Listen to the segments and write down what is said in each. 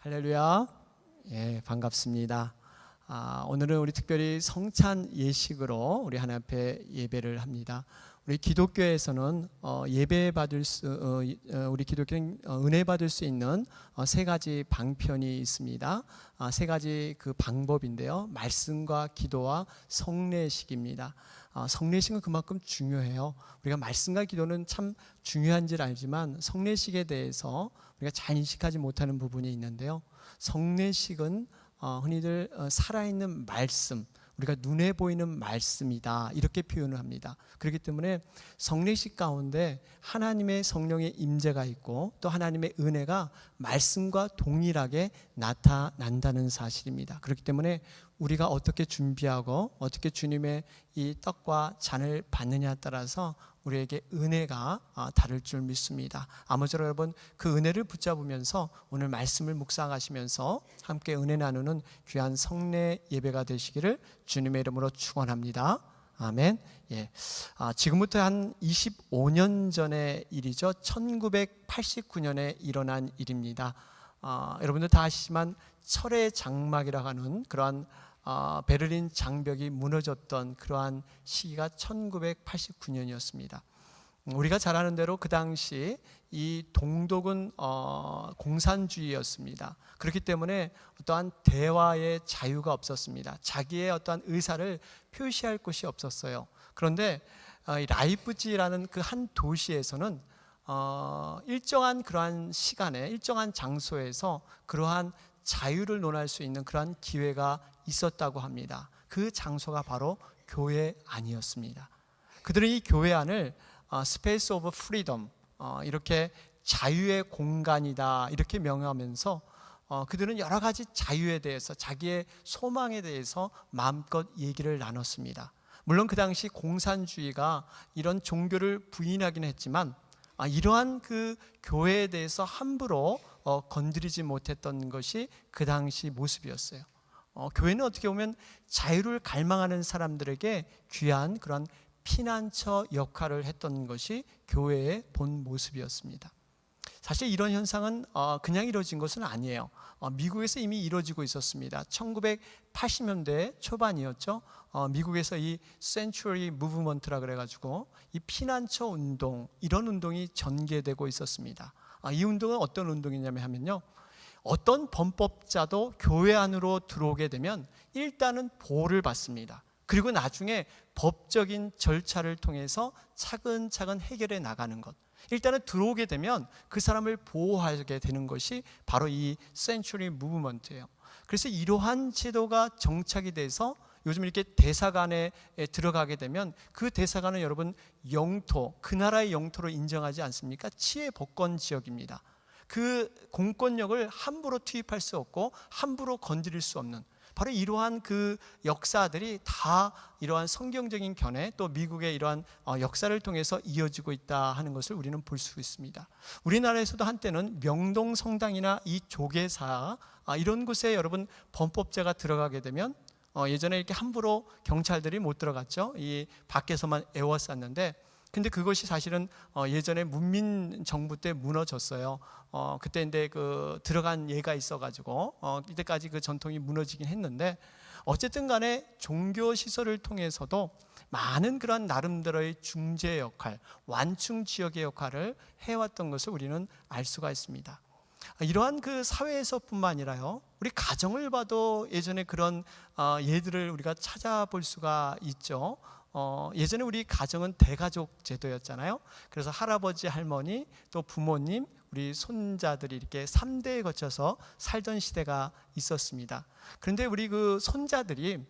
할렐루야. 예, 반갑습니다. 오늘은 우리 특별히 성찬 예식으로 우리 하나님 앞에 예배를 합니다. 우리 기독교에서는 우리 기독교는 은혜 받을 수 있는 세 가지 방편이 있습니다. 세 가지 그 방법인데요. 말씀과 기도와 성례식입니다. 성례식은 그만큼 중요해요. 우리가 말씀과 기도는 참 중요한 줄 알지만 성례식에 대해서 우리가 잘 인식하지 못하는 부분이 있는데요. 성례식은 흔히들 살아있는 말씀, 우리가 눈에 보이는 말씀이다 이렇게 표현을 합니다. 그렇기 때문에 성례식 가운데 하나님의 성령의 임재가 있고 또 하나님의 은혜가 말씀과 동일하게 나타난다는 사실입니다. 그렇기 때문에 우리가 어떻게 준비하고 어떻게 주님의 이 떡과 잔을 받느냐에 따라서 우리에게 은혜가 다를 줄 믿습니다. 아무쪼록 여러분 그 은혜를 붙잡으면서 오늘 말씀을 묵상하시면서 함께 은혜 나누는 귀한 성례 예배가 되시기를 주님의 이름으로 축원합니다. 아멘. 예. 지금부터 한 25년 전의 일이죠. 1989년에 일어난 일입니다. 여러분들 다 아시지만 철의 장막이라고 하는 그러한 베를린 장벽이 무너졌던 그러한 시기가 1989년이었습니다. 우리가 잘 아는 대로 그 당시 이 동독은 공산주의였습니다. 그렇기 때문에 어떠한 대화의 자유가 없었습니다. 자기의 어떠한 의사를 표시할 곳이 없었어요. 그런데 라이프치히라는 그 한 도시에서는 일정한 그러한 시간에 일정한 장소에서 그러한 자유를 논할 수 있는 그러한 기회가 있었다고 합니다. 그 장소가 바로 교회 안이었습니다. 그들은 이 교회 안을 Space of Freedom, 이렇게 자유의 공간이다 이렇게 명하면서 그들은 여러 가지 자유에 대해서 자기의 소망에 대해서 마음껏 얘기를 나눴습니다. 물론 그 당시 공산주의가 이런 종교를 부인하긴 했지만 이러한 그 교회에 대해서 함부로 건드리지 못했던 것이 그 당시 모습이었어요. 교회는 어떻게 보면 자유를 갈망하는 사람들에게 귀한 그런 피난처 역할을 했던 것이 교회의 본 모습이었습니다. 사실 이런 현상은 그냥 이루어진 것은 아니에요. 미국에서 이미 이루어지고 있었습니다. 1980년대 초반이었죠. 미국에서 이 Sanctuary Movement라 그래가지고 이 피난처 운동, 이런 운동이 전개되고 있었습니다. 이 운동은 어떤 운동이냐면요, 어떤 범법자도 교회 안으로 들어오게 되면 일단은 보호를 받습니다. 그리고 나중에 법적인 절차를 통해서 차근차근 해결해 나가는 것. 일단은 들어오게 되면 그 사람을 보호하게 되는 것이 바로 이 Sanctuary Movement예요. 그래서 이러한 제도가 정착이 돼서 요즘 이렇게 대사관에 들어가게 되면 그 대사관은 여러분 영토, 그 나라의 영토로 인정하지 않습니까? 치외 복권 지역입니다. 그 공권력을 함부로 투입할 수 없고 함부로 건드릴 수 없는 바로 이러한 그 역사들이 다 이러한 성경적인 견해 또 미국의 이러한 역사를 통해서 이어지고 있다 하는 것을 우리는 볼 수 있습니다. 우리나라에서도 한때는 명동 성당이나 이 조계사 이런 곳에 여러분 범법자가 들어가게 되면 예전에 이렇게 함부로 경찰들이 못 들어갔죠. 이 밖에서만 에워쌌는데 근데 그것이 사실은 예전에 문민 정부 때 무너졌어요. 그때 근데 그 들어간 예가 있어가지고 이때까지 그 전통이 무너지긴 했는데 어쨌든 간에 종교 시설을 통해서도 많은 그런 나름대로의 중재 역할, 완충 지역의 역할을 해왔던 것을 우리는 알 수가 있습니다. 이러한 그 사회에서뿐만 아니라요, 우리 가정을 봐도 예전에 그런 예들을 우리가 찾아볼 수가 있죠. 예전에 우리 가정은 대가족 제도였잖아요. 그래서 할아버지, 할머니, 또 부모님, 우리 손자들이 이렇게 3대에 거쳐서 살던 시대가 있었습니다. 그런데 우리 그 손자들이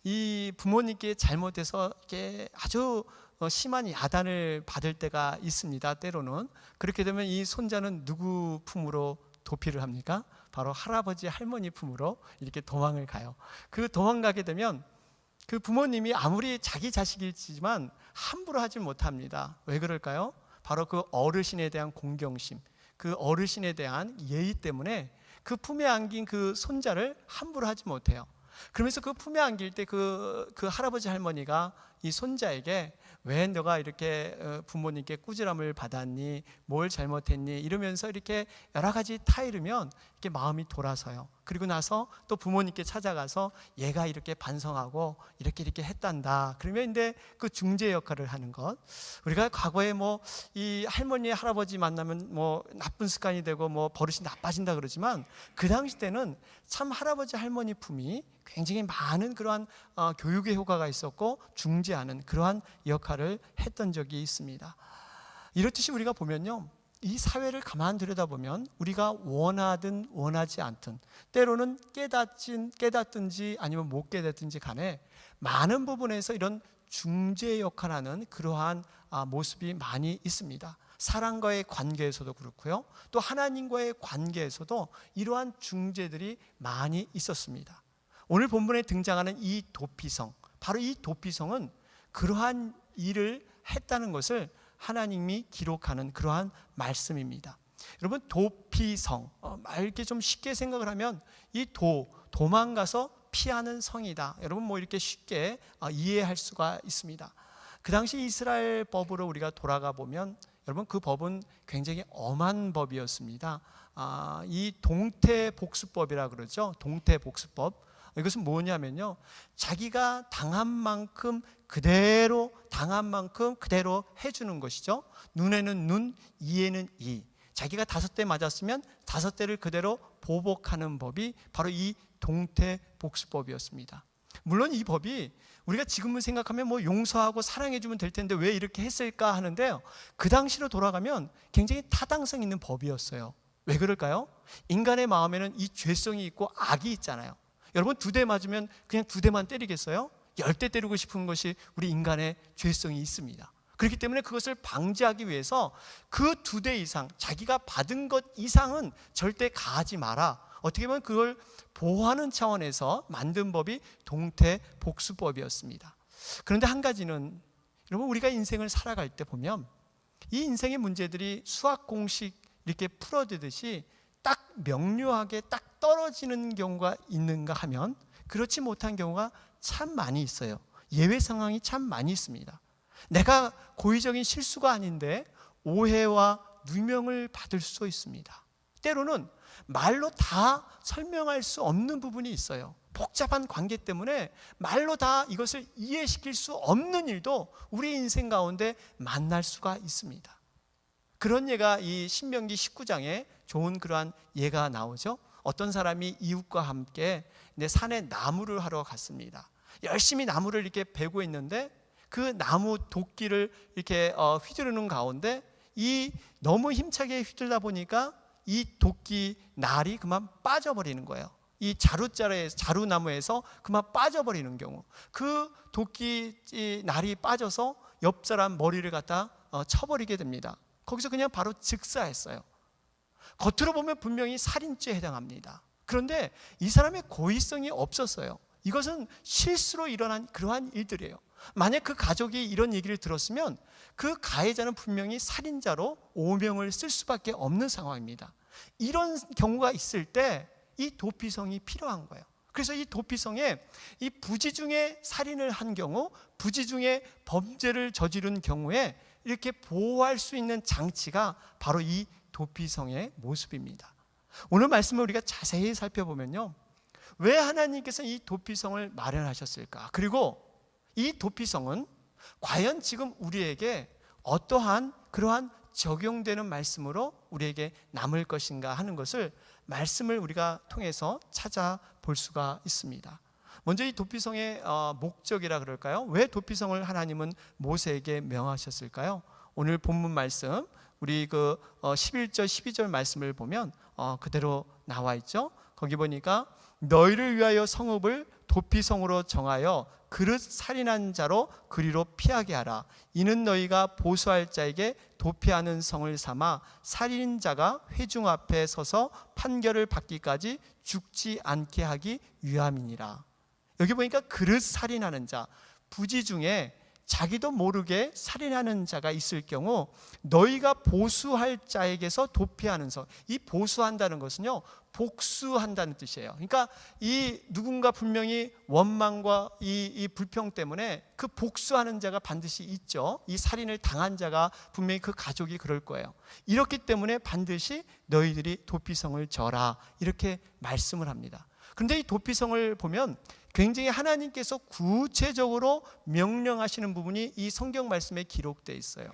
이 부모님께 잘못해서 이렇게 아주 심한 야단을 받을 때가 있습니다. 때로는. 그렇게 되면 이 손자는 누구 품으로 도피를 합니까? 바로 할아버지, 할머니 품으로 이렇게 도망을 가요. 그 도망가게 되면 그 부모님이 아무리 자기 자식이지만 함부로 하지 못합니다. 왜 그럴까요? 바로 그 어르신에 대한 공경심, 그 어르신에 대한 예의 때문에 그 품에 안긴 그 손자를 함부로 하지 못해요. 그러면서 그 품에 안길 때 그 할아버지 할머니가 이 손자에게 왜 너가 이렇게 부모님께 꾸지람을 받았니? 뭘 잘못했니? 이러면서 이렇게 여러 가지 타이르면 이렇게 마음이 돌아서요. 그리고 나서 또 부모님께 찾아가서 얘가 이렇게 반성하고 이렇게 했단다. 그러면 이제 그 중재 역할을 하는 것. 우리가 과거에 뭐 이 할머니 할아버지 만나면 뭐 나쁜 습관이 되고 뭐 버릇이 나빠진다 그러지만 그 당시 때는 참 할아버지 할머니 품이 굉장히 많은 그러한 교육의 효과가 있었고 중재하는 그러한 역할을 했던 적이 있습니다. 이렇듯이 우리가 보면요, 이 사회를 가만 들여다보면 우리가 원하든 원하지 않든 때로는 깨닫든지 아니면 못 깨닫든지 간에 많은 부분에서 이런 중재 역할하는 그러한 모습이 많이 있습니다. 사람과의 관계에서도 그렇고요, 또 하나님과의 관계에서도 이러한 중재들이 많이 있었습니다. 오늘 본문에 등장하는 이 도피성, 바로 이 도피성은 그러한 일을 했다는 것을 하나님이 기록하는 그러한 말씀입니다. 여러분, 도피성, 이렇게 좀 쉽게 생각을 하면 이 도망가서 피하는 성이다. 여러분 뭐 이렇게 쉽게 이해할 수가 있습니다. 그 당시 이스라엘 법으로 우리가 돌아가 보면 여러분 그 법은 굉장히 엄한 법이었습니다. 이 동태복수법이라 그러죠. 동태복수법. 이것은 뭐냐면요, 자기가 당한 만큼 그대로 해주는 것이죠. 눈에는 눈, 이에는 이. 자기가 5대 맞았으면 5대를 그대로 보복하는 법이 바로 이 동태복수법이었습니다. 물론 이 법이 우리가 지금을 생각하면 뭐 용서하고 사랑해주면 될 텐데 왜 이렇게 했을까 하는데요, 그 당시로 돌아가면 굉장히 타당성 있는 법이었어요. 왜 그럴까요? 인간의 마음에는 이 죄성이 있고 악이 있잖아요. 여러분 2대 맞으면 그냥 2대만 때리겠어요? 10대 때리고 싶은 것이 우리 인간의 죄성이 있습니다. 그렇기 때문에 그것을 방지하기 위해서 그 2대 이상, 자기가 받은 것 이상은 절대 가하지 마라. 어떻게 보면 그걸 보호하는 차원에서 만든 법이 동태복수법이었습니다. 그런데 한 가지는, 여러분 우리가 인생을 살아갈 때 보면 이 인생의 문제들이 수학 공식 이렇게 풀어지듯이 딱 명료하게 딱 떨어지는 경우가 있는가 하면 그렇지 못한 경우가 참 많이 있어요. 예외 상황이 참 많이 있습니다. 내가 고의적인 실수가 아닌데 오해와 누명을 받을 수 있습니다. 때로는 말로 다 설명할 수 없는 부분이 있어요. 복잡한 관계 때문에 말로 다 이것을 이해시킬 수 없는 일도 우리 인생 가운데 만날 수가 있습니다. 그런 예가 이 신명기 19장에 좋은 그러한 예가 나오죠. 어떤 사람이 이웃과 함께 산에 나무를 하러 갔습니다. 열심히 나무를 이렇게 베고 있는데 그 나무 도끼를 이렇게 휘두르는 가운데 이 너무 힘차게 휘둘다 보니까 이 도끼 날이 그만 빠져버리는 거예요. 이 자루나무에서 그만 빠져버리는 경우, 그 도끼 날이 빠져서 옆 사람 머리를 갖다 쳐버리게 됩니다. 거기서 그냥 바로 즉사했어요. 겉으로 보면 분명히 살인죄에 해당합니다. 그런데 이 사람의 고의성이 없었어요. 이것은 실수로 일어난 그러한 일들이에요. 만약 그 가족이 이런 얘기를 들었으면 그 가해자는 분명히 살인자로 오명을 쓸 수밖에 없는 상황입니다. 이런 경우가 있을 때 이 도피성이 필요한 거예요. 그래서 이 도피성에 이 부지 중에 살인을 한 경우, 부지 중에 범죄를 저지른 경우에 이렇게 보호할 수 있는 장치가 바로 이 도피성의 모습입니다. 오늘 말씀을 우리가 자세히 살펴보면요, 왜 하나님께서 이 도피성을 마련하셨을까? 그리고 이 도피성은 과연 지금 우리에게 어떠한 그러한 적용되는 말씀으로 우리에게 남을 것인가 하는 것을 말씀을 우리가 통해서 찾아볼 수가 있습니다. 먼저 이 도피성의 목적이라 그럴까요? 왜 도피성을 하나님은 모세에게 명하셨을까요? 오늘 본문 말씀 우리 11절 12절 말씀을 보면 그대로 나와 있죠. 거기 보니까 너희를 위하여 성읍을 도피성으로 정하여 그릇 살인한 자로 그리로 피하게 하라. 이는 너희가 보수할 자에게 도피하는 성을 삼아 살인자가 회중 앞에 서서 판결을 받기까지 죽지 않게 하기 위함이니라. 여기 보니까 그릇 살인하는 자, 부지 중에 자기도 모르게 살인하는 자가 있을 경우 너희가 보수할 자에게서 도피하는 성. 이 보수한다는 것은요, 복수한다는 뜻이에요. 그러니까 이 누군가 분명히 원망과 이 불평 때문에 그 복수하는 자가 반드시 있죠. 이 살인을 당한 자가 분명히 그 가족이 그럴 거예요. 이렇기 때문에 반드시 너희들이 도피성을 져라, 이렇게 말씀을 합니다. 그런데 이 도피성을 보면 굉장히 하나님께서 구체적으로 명령하시는 부분이 이 성경 말씀에 기록되어 있어요.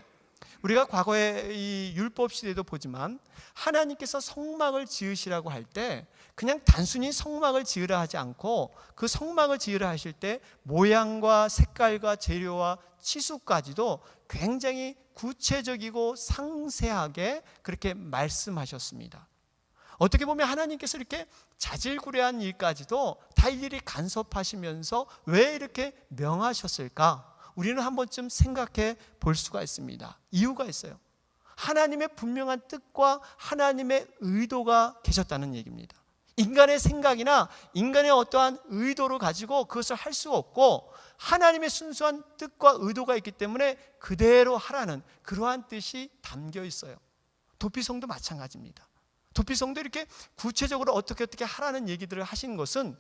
우리가 과거에 이 율법 시대도 보지만 하나님께서 성막을 지으시라고 할 때 그냥 단순히 성막을 지으라 하지 않고 그 성막을 지으라 하실 때 모양과 색깔과 재료와 치수까지도 굉장히 구체적이고 상세하게 그렇게 말씀하셨습니다. 어떻게 보면 하나님께서 이렇게 자질구레한 일까지도 다 일일이 간섭하시면서 왜 이렇게 명하셨을까? 우리는 한 번쯤 생각해 볼 수가 있습니다. 이유가 있어요. 하나님의 분명한 뜻과 하나님의 의도가 계셨다는 얘기입니다. 인간의 생각이나 인간의 어떠한 의도를 가지고 그것을 할 수가 없고 하나님의 순수한 뜻과 의도가 있기 때문에 그대로 하라는 그러한 뜻이 담겨 있어요. 도피성도 마찬가지입니다. 도피성도 이렇게 구체적으로 어떻게 하라는 얘기들을 하신 것은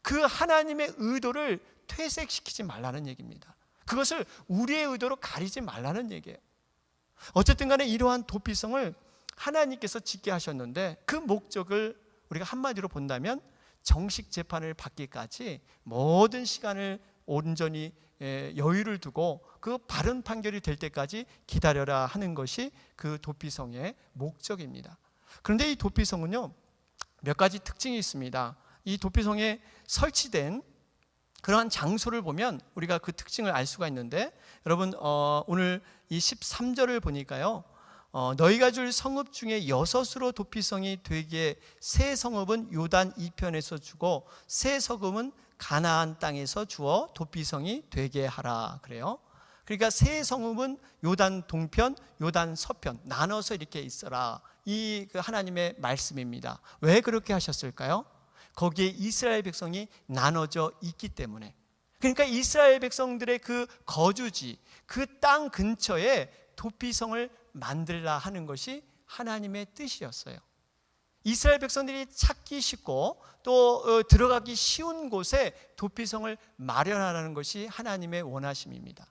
그 하나님의 의도를 퇴색시키지 말라는 얘기입니다. 그것을 우리의 의도로 가리지 말라는 얘기예요. 어쨌든 간에 이러한 도피성을 하나님께서 짓게 하셨는데 그 목적을 우리가 한마디로 본다면 정식 재판을 받기까지 모든 시간을 온전히 여유를 두고 그 바른 판결이 될 때까지 기다려라 하는 것이 그 도피성의 목적입니다. 그런데 이 도피성은요, 몇 가지 특징이 있습니다. 이 도피성에 설치된 그러한 장소를 보면 우리가 그 특징을 알 수가 있는데, 여러분 오늘 이 13절을 보니까요, 너희가 줄 성읍 중에 6으로 도피성이 되기에 세 성읍은 요단 이편에서 주고 세 성읍은 가나안 땅에서 주어 도피성이 되게 하라 그래요. 그러니까 세 성읍은 요단 동편, 요단 서편 나눠서 이렇게 있어라, 이 그 하나님의 말씀입니다. 왜 그렇게 하셨을까요? 거기에 이스라엘 백성이 나눠져 있기 때문에. 그러니까 이스라엘 백성들의 그 거주지, 그 땅 근처에 도피성을 만들라 하는 것이 하나님의 뜻이었어요. 이스라엘 백성들이 찾기 쉽고 또 들어가기 쉬운 곳에 도피성을 마련하라는 것이 하나님의 원하심입니다.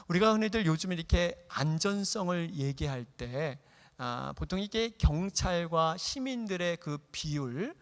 우리가 흔히들 요즘 이렇게 안전성을 얘기할 때 보통 이게 경찰과 시민들의 그 비율,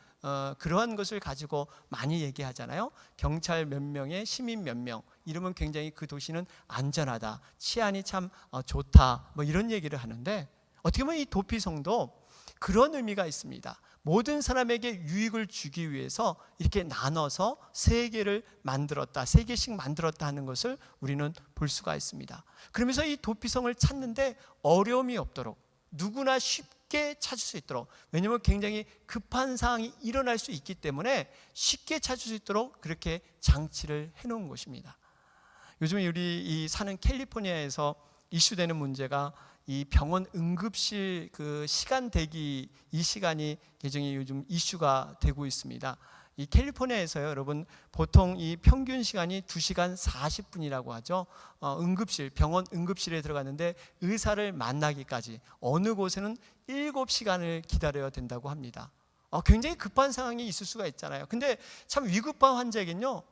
그러한 것을 가지고 많이 얘기하잖아요. 경찰 몇 명에 시민 몇 명, 이러면 굉장히 그 도시는 안전하다, 치안이 참 좋다, 뭐 이런 얘기를 하는데, 어떻게 보면 이 도피성도 그런 의미가 있습니다. 모든 사람에게 유익을 주기 위해서 이렇게 나눠서 세 개를 만들었다, 3개씩 만들었다 하는 것을 우리는 볼 수가 있습니다. 그러면서 이 도피성을 찾는데 어려움이 없도록 누구나 쉽게 찾을 수 있도록, 왜냐하면 굉장히 급한 상황이 일어날 수 있기 때문에 쉽게 찾을 수 있도록 그렇게 장치를 해놓은 것입니다. 요즘에 우리 이 사는 캘리포니아에서 이슈되는 문제가 이 병원 응급실 그 시간 대기, 이 시간이 굉장히 요즘 이슈가 되고 있습니다. 이 캘리포니아에서요, 여러분 보통 이 평균 시간이 2시간 40분이라고 하죠. 응급실, 병원 응급실에 들어갔는데 의사를 만나기까지 어느 곳에는 7시간을 기다려야 된다고 합니다. 굉장히 급한 상황이 있을 수가 있잖아요. 근데 참 위급한 환자에겐요,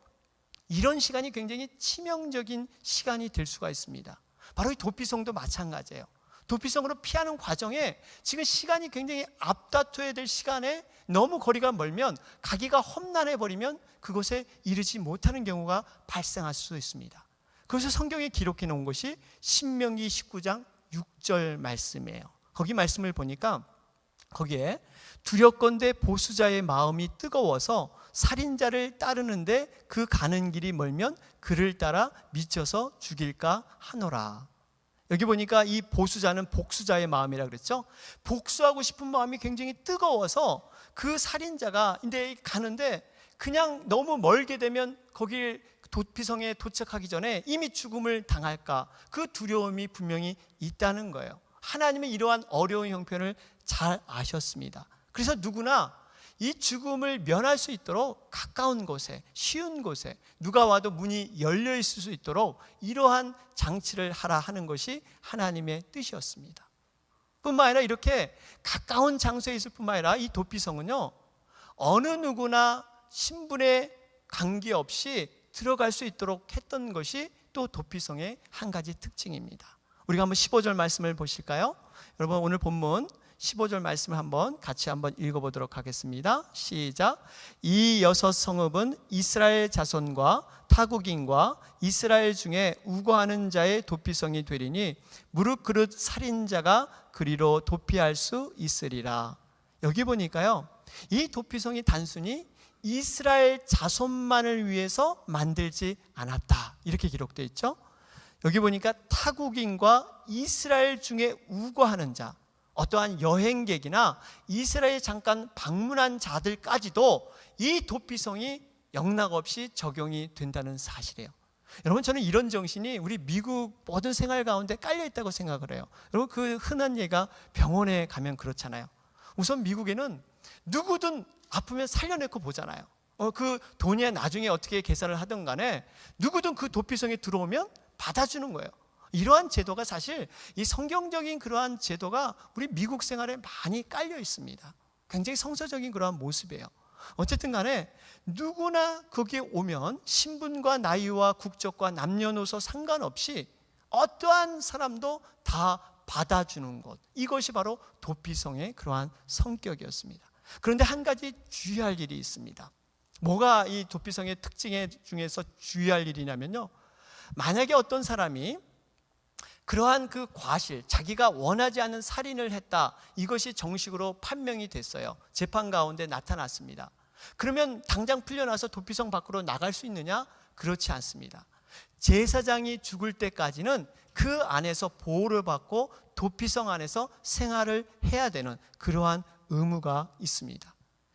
이런 시간이 굉장히 치명적인 시간이 될 수가 있습니다. 바로 이 도피성도 마찬가지예요. 도피성으로 피하는 과정에 지금 시간이 굉장히 앞다퉈야 될 시간에 너무 거리가 멀면, 가기가 험난해버리면 그곳에 이르지 못하는 경우가 발생할 수도 있습니다. 그래서 성경에 기록해 놓은 것이 신명기 19장 6절 말씀이에요. 거기 말씀을 보니까 거기에 두렵건대 보수자의 마음이 뜨거워서 살인자를 따르는데 그 가는 길이 멀면 그를 따라 미쳐서 죽일까 하노라. 여기 보니까 이 보수자는 복수자의 마음이라 그랬죠. 복수하고 싶은 마음이 굉장히 뜨거워서 그 살인자가 근데 가는데 그냥 너무 멀게 되면 거기 도피성에 도착하기 전에 이미 죽음을 당할까, 그 두려움이 분명히 있다는 거예요. 하나님은 이러한 어려운 형편을 잘 아셨습니다. 그래서 누구나 이 죽음을 면할 수 있도록 가까운 곳에, 쉬운 곳에 누가 와도 문이 열려 있을 수 있도록 이러한 장치를 하라 하는 것이 하나님의 뜻이었습니다. 뿐만 아니라 이렇게 가까운 장소에 있을 뿐만 아니라 이 도피성은요, 어느 누구나 신분에 관계없이 들어갈 수 있도록 했던 것이 또 도피성의 한 가지 특징입니다. 우리가 한번 15절 말씀을 보실까요? 여러분, 오늘 본문 15절 말씀을 같이 읽어보도록 하겠습니다. 시작. 이 6 성읍은 이스라엘 자손과 타국인과 이스라엘 중에 우거하는 자의 도피성이 되리니 무릇 그릇 살인자가 그리로 도피할 수 있으리라. 여기 보니까요, 이 도피성이 단순히 이스라엘 자손만을 위해서 만들지 않았다, 이렇게 기록되어 있죠. 여기 보니까 타국인과 이스라엘 중에 우거하는 자, 어떠한 여행객이나 이스라엘에 잠깐 방문한 자들까지도 이 도피성이 영락없이 적용이 된다는 사실이에요. 여러분, 저는 이런 정신이 우리 미국 모든 생활 가운데 깔려 있다고 생각을 해요. 여러분, 그 흔한 예가 병원에 가면 그렇잖아요. 우선 미국에는 누구든 아프면 살려내고 보잖아요. 그 돈이 나중에 어떻게 계산을 하든 간에 누구든 그 도피성에 들어오면 받아주는 거예요. 이러한 제도가 사실 이 성경적인 그러한 제도가 우리 미국 생활에 많이 깔려 있습니다. 굉장히 성서적인 그러한 모습이에요. 어쨌든 간에 누구나 거기에 오면 신분과 나이와 국적과 남녀노소 상관없이 어떠한 사람도 다 받아주는 것, 이것이 바로 도피성의 그러한 성격이었습니다. 그런데 한 가지 주의할 일이 있습니다. 뭐가 이 도피성의 특징 중에서 주의할 일이냐면요, 만약에 어떤 사람이 그러한 그 과실, 자기가 원하지 않는 살인을 했다, 이것이 정식으로 판명이 됐어요. 재판 가운데 나타났습니다. 그러면 당장 풀려나서 도피성 밖으로 나갈 수 있느냐? 그렇지 않습니다. 제사장이 죽을 때까지는 그 안에서 보호를 받고 도피성 안에서 생활을 해야 되는 그러한 의무가 있습니다.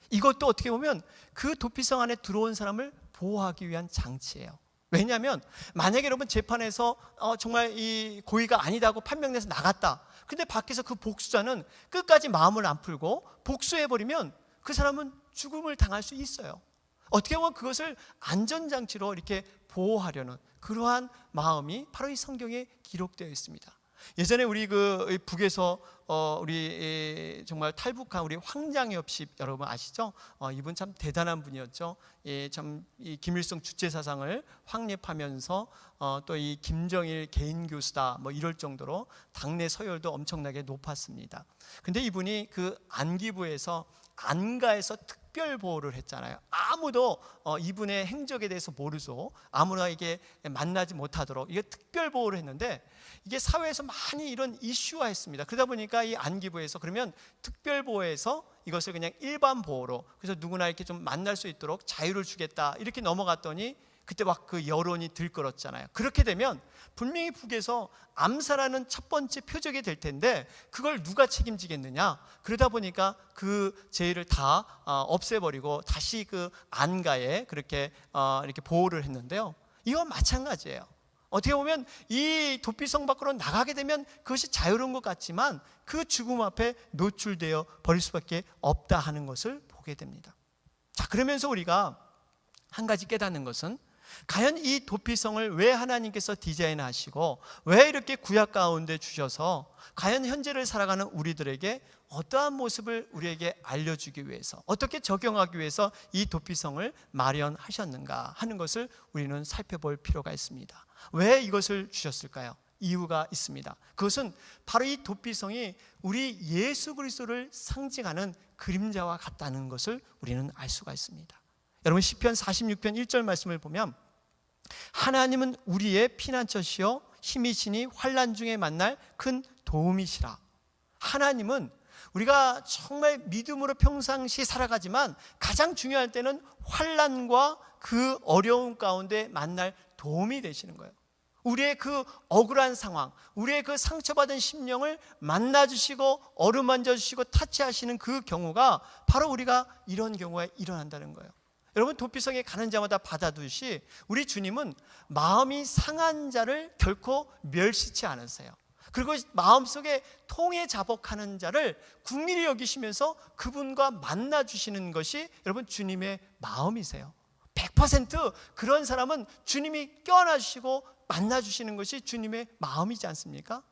이것도 어떻게 보면 그 도피성 안에 들어온 사람을 보호하기 위한 장치예요. 왜냐하면 만약에 여러분 재판에서 정말 이 고의가 아니다고 판명돼서 나갔다, 근데 밖에서 그 복수자는 끝까지 마음을 안 풀고 복수해버리면 그 사람은 죽음을 당할 수 있어요. 어떻게 보면 그것을 안전장치로 이렇게 보호하려는 그러한 마음이 바로 이 성경에 기록되어 있습니다. 예전에 우리 그 북에서 우리 정말 탈북한 우리 황장엽씨 여러분 아시죠? 이분 참 대단한 분이었죠. 참 이 김일성 주체사상을 확립하면서 또 이 김정일 개인 교수다 뭐 이럴 정도로 당내 서열도 엄청나게 높았습니다. 근데 이분이 그 안기부에서 안가에서 특별 보호를 했잖아요. 아무도 이분의 행적에 대해서 모르죠. 아무나 이게 만나지 못하도록 이게 특별 보호를 했는데, 이게 사회에서 많이 이런 이슈화했습니다. 그러다 보니까 이 안기부에서 그러면 특별 보호에서 이것을 그냥 일반 보호로, 그래서 누구나 이렇게 좀 만날 수 있도록 자유를 주겠다 이렇게 넘어갔더니 그때 막 그 여론이 들끓었잖아요. 그렇게 되면 분명히 북에서 암살하는 첫 번째 표적이 될 텐데 그걸 누가 책임지겠느냐? 그러다 보니까 그 죄를 다 없애버리고 다시 그 안가에 그렇게 이렇게 보호를 했는데요. 이건 마찬가지예요. 어떻게 보면 이 도피성 밖으로 나가게 되면 그것이 자유로운 것 같지만 그 죽음 앞에 노출되어 버릴 수밖에 없다 하는 것을 보게 됩니다. 자, 그러면서 우리가 한 가지 깨닫는 것은, 과연 이 도피성을 왜 하나님께서 디자인하시고 왜 이렇게 구약 가운데 주셔서 과연 현재를 살아가는 우리들에게 어떠한 모습을 우리에게 알려주기 위해서, 어떻게 적용하기 위해서 이 도피성을 마련하셨는가 하는 것을 우리는 살펴볼 필요가 있습니다. 왜 이것을 주셨을까요? 이유가 있습니다. 그것은 바로 이 도피성이 우리 예수 그리스도를 상징하는 그림자와 같다는 것을 우리는 알 수가 있습니다. 여러분, 시편 46편 1절 말씀을 보면, 하나님은 우리의 피난처시요 힘이시니 환난 중에 만날 큰 도움이시라. 하나님은 우리가 정말 믿음으로 평상시 살아가지만 가장 중요할 때는 환난과 그 어려움 가운데 만날 도움이 되시는 거예요. 우리의 그 억울한 상황, 우리의 그 상처받은 심령을 만나주시고 어루만져 주시고 타치하시는 그 경우가 바로 우리가 이런 경우에 일어난다는 거예요. 여러분, 도피성에 가는 자마다 받아두시 우리 주님은 마음이 상한 자를 결코 멸시치 않으세요. 그리고 마음속에 통해 자복하는 자를 긍휼히 여기시면서 그분과 만나 주시는 것이 여러분 주님의 마음이세요. 100% 그런 사람은 주님이 껴안아 주시고 만나 주시는 것이 주님의 마음이지 않습니까?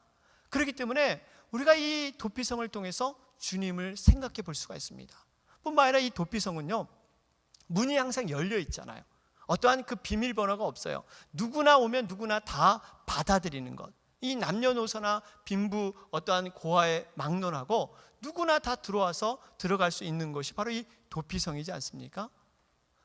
그렇기 때문에 우리가 이 도피성을 통해서 주님을 생각해 볼 수가 있습니다. 뿐만 아니라 이 도피성은요, 문이 항상 열려 있잖아요. 어떠한 그 비밀번호가 없어요. 누구나 오면 누구나 다 받아들이는 것. 이 남녀노소나 빈부 어떠한 고아에 막론하고 누구나 다 들어와서 들어갈 수 있는 것이 바로 이 도피성이지 않습니까?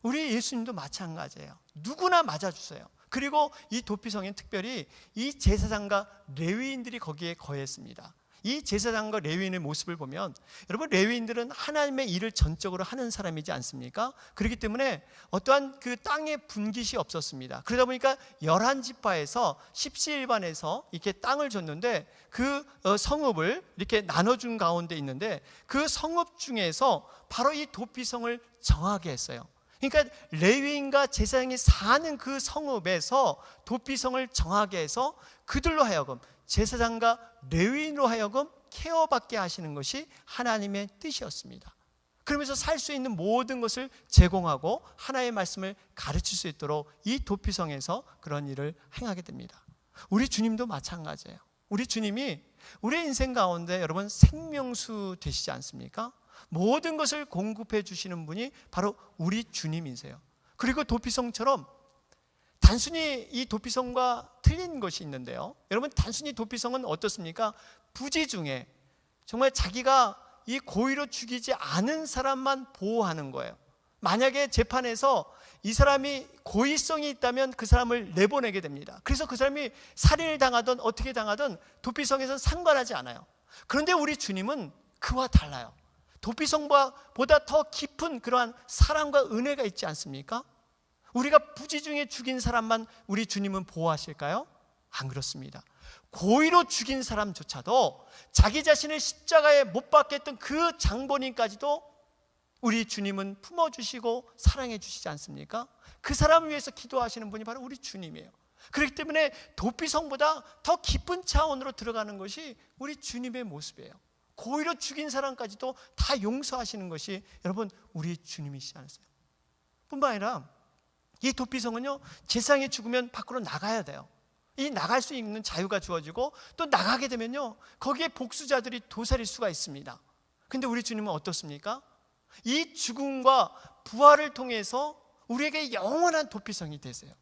우리 예수님도 마찬가지예요. 누구나 맞아주세요. 그리고 이 도피성엔 특별히 이 제사장과 레위인들이 거기에 거했습니다. 이 제사장과 레위인의 모습을 보면 여러분, 레위인들은 하나님의 일을 전적으로 하는 사람이지 않습니까? 그렇기 때문에 어떠한 그 땅의 분깃이 없었습니다. 그러다 보니까 11지파에서 십시일반에서 이렇게 땅을 줬는데 그 성읍을 이렇게 나눠준 가운데 있는데 그 성읍 중에서 바로 이 도피성을 정하게 했어요. 그러니까 레위인과 제사장이 사는 그 성읍에서 도피성을 정하게 해서 그들로 하여금, 제사장과 레위인으로 하여금 케어받게 하시는 것이 하나님의 뜻이었습니다. 그러면서 살 수 있는 모든 것을 제공하고 하나님의 말씀을 가르칠 수 있도록 이 도피성에서 그런 일을 행하게 됩니다. 우리 주님도 마찬가지예요. 우리 주님이 우리 인생 가운데 여러분 생명수 되시지 않습니까? 모든 것을 공급해 주시는 분이 바로 우리 주님이세요. 그리고 도피성처럼 단순히 이 도피성과 틀린 것이 있는데요, 여러분, 단순히 도피성은 어떻습니까? 부지 중에 정말 자기가 이 고의로 죽이지 않은 사람만 보호하는 거예요. 만약에 재판에서 이 사람이 고의성이 있다면 그 사람을 내보내게 됩니다. 그래서 그 사람이 살인을 당하든 어떻게 당하든 도피성에서는 상관하지 않아요. 그런데 우리 주님은 그와 달라요. 도피성보다 더 깊은 그러한 사랑과 은혜가 있지 않습니까? 우리가 부지 중에 죽인 사람만 우리 주님은 보호하실까요? 안 그렇습니다. 고의로 죽인 사람조차도 자기 자신을 십자가에 못 박게 했던 그 장본인까지도 우리 주님은 품어주시고 사랑해 주시지 않습니까? 그 사람을 위해서 기도하시는 분이 바로 우리 주님이에요. 그렇기 때문에 도피성보다 더 깊은 차원으로 들어가는 것이 우리 주님의 모습이에요. 고의로 죽인 사람까지도 다 용서하시는 것이 여러분 우리 주님이시지 않으세요? 뿐만 아니라 이 도피성은요, 제사장이 죽으면 밖으로 나가야 돼요. 이 나갈 수 있는 자유가 주어지고 또 나가게 되면요, 거기에 복수자들이 도사릴 수가 있습니다. 근데 우리 주님은 어떻습니까? 이 죽음과 부활을 통해서 우리에게 영원한 도피성이 되세요.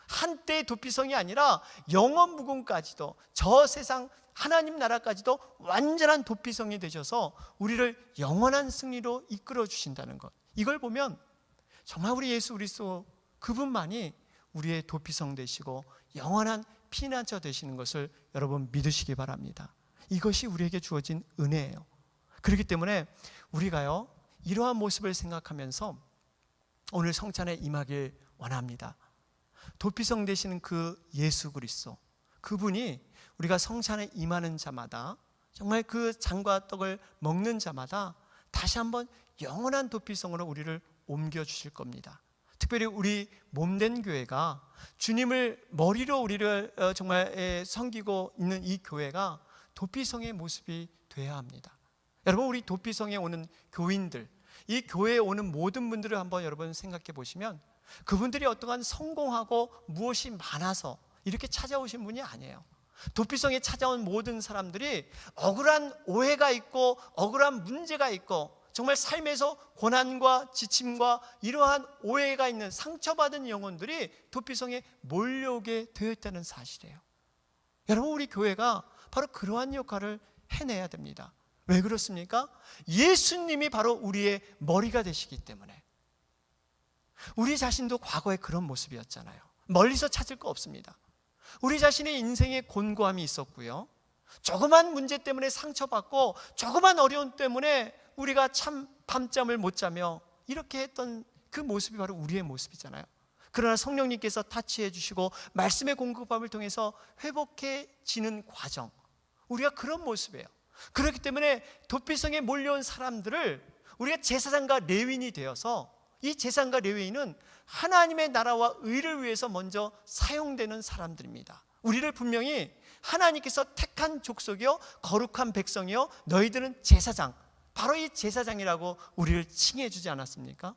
한때의 도피성이 아니라 영원 무궁까지도, 저 세상 하나님 나라까지도 완전한 도피성이 되셔서 우리를 영원한 승리로 이끌어 주신다는 것, 이걸 보면 정말 우리 예수 그리스도 그분만이 우리의 도피성 되시고 영원한 피난처 되시는 것을 여러분 믿으시기 바랍니다. 이것이 우리에게 주어진 은혜예요. 그렇기 때문에 우리가요, 이러한 모습을 생각하면서 오늘 성찬에 임하길 원합니다. 도피성 되시는 그 예수 그리스도, 그분이 우리가 성찬에 임하는 자마다, 정말 그 잔과 떡을 먹는 자마다 다시 한번 영원한 도피성으로 우리를 옮겨주실 겁니다. 특별히 우리 몸된 교회가 주님을 머리로 우리를 정말 섬기고 있는 이 교회가 도피성의 모습이 돼야 합니다. 여러분, 우리 도피성에 오는 교인들, 이 교회에 오는 모든 분들을 한번 여러분 생각해 보시면 그분들이 어떠한 성공하고 무엇이 많아서 이렇게 찾아오신 분이 아니에요. 도피성에 찾아온 모든 사람들이 억울한 오해가 있고 억울한 문제가 있고 정말 삶에서 고난과 지침과 이러한 오해가 있는 상처받은 영혼들이 도피성에 몰려오게 되어 있다는 사실이에요. 여러분, 우리 교회가 바로 그러한 역할을 해내야 됩니다. 왜 그렇습니까? 예수님이 바로 우리의 머리가 되시기 때문에. 우리 자신도 과거에 그런 모습이었잖아요. 멀리서 찾을 거 없습니다. 우리 자신의 인생에 곤고함이 있었고요, 조그만 문제 때문에 상처받고 조그만 어려움 때문에 우리가 참 밤잠을 못 자며 이렇게 했던 그 모습이 바로 우리의 모습이잖아요. 그러나 성령님께서 타치해 주시고 말씀의 공급함을 통해서 회복해지는 과정, 우리가 그런 모습이에요. 그렇기 때문에 도피성에 몰려온 사람들을 우리가 제사장과 레위인이 되어서, 이 제사장과 레위인은 하나님의 나라와 의를 위해서 먼저 사용되는 사람들입니다. 우리를 분명히 하나님께서 택한 족속이요 거룩한 백성이요 너희들은 제사장, 바로 이 제사장이라고 우리를 칭해 주지 않았습니까?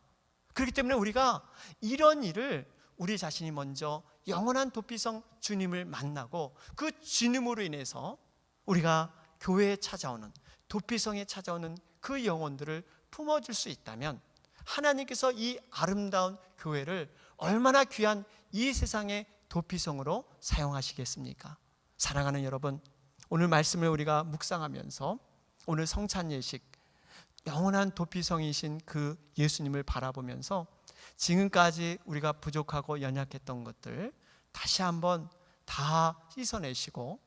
그렇기 때문에 우리가 이런 일을 우리 자신이 먼저 영원한 도피성 주님을 만나고 그 주님으로 인해서 우리가 교회에 찾아오는, 도피성에 찾아오는 그 영혼들을 품어줄 수 있다면 하나님께서 이 아름다운 교회를 얼마나 귀한 이 세상의 도피성으로 사용하시겠습니까? 사랑하는 여러분, 오늘 말씀을 우리가 묵상하면서 오늘 성찬 예식, 영원한 도피성이신 그 예수님을 바라보면서 지금까지 우리가 부족하고 연약했던 것들 다시 한번 다 씻어내시고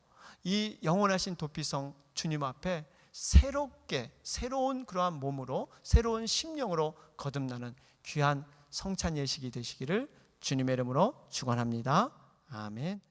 이 영원하신 도피성 주님 앞에 새롭게, 새로운 그러한 몸으로, 새로운 심령으로 거듭나는 귀한 성찬 예식이 되시기를 주님의 이름으로 축원합니다. 아멘.